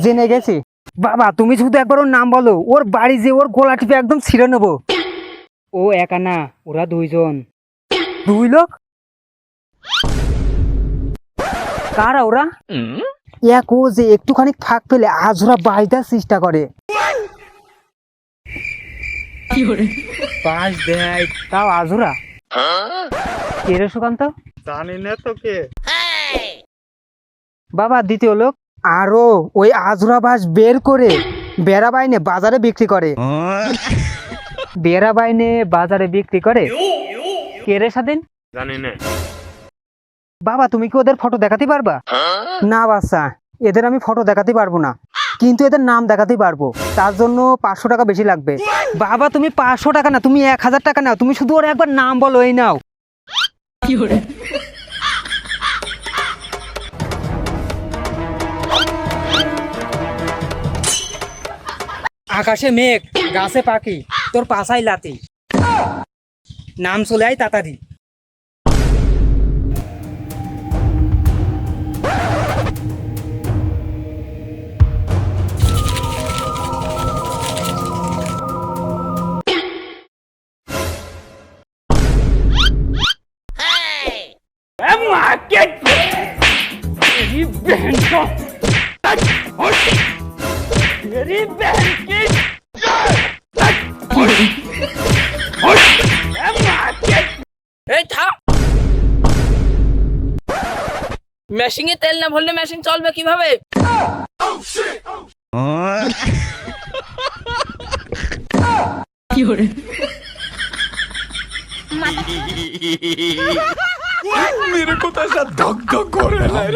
জেনে গেছি। বাবা তুমি শুধু একবার ওর নাম বলো, ওর বাড়ি যে ওর গোলা টিপে একদম ছিঁড়ে নেবো। ও একা না, ওরা দুইজন। দুই লোক? কারা ওরা? এক ও যে একটুখানি ফাঁক পেলে আজ ওরা বাড়ি দেওয়ার চেষ্টা করে। বাস দেয় তাও আজুরা। কে রে সুকান্ত? জানি না তো কে। বাবা দ্বিতীয় লোক। আরো ওই আজুরা বাস বের করে বেড়া বাইনে বাজারে বিক্রি করে। বেড়া বাইনে বাজারে বিক্রি করে। কে রে স্বাধীন? জানি না। বাবা তুমি কি ওদের ফটো দেখাতে পারবা? না বাচ্চা, এদের আমি ফটো দেখাতে পারবো না, কিন্তু এদের নাম দেখাতে পারবো। তার জন্য 500 টাকা বেশি লাগবে। বাবা তুমি 500 টাকা না, তুমি 1000 টাকা নাও। তুমি শুধু ওর একবার নাম বলো, এই নাও। আকাশে মেঘ, গাছে পাখি, তোর পাশাই লাতি। নাম চলে আয় তাড়াতাড়ি। এই থাম। মেশিনে তেল না ভরলে মেশিন চলবে কিভাবে? मेरे को तो ऐसा धक धक हो रहा है।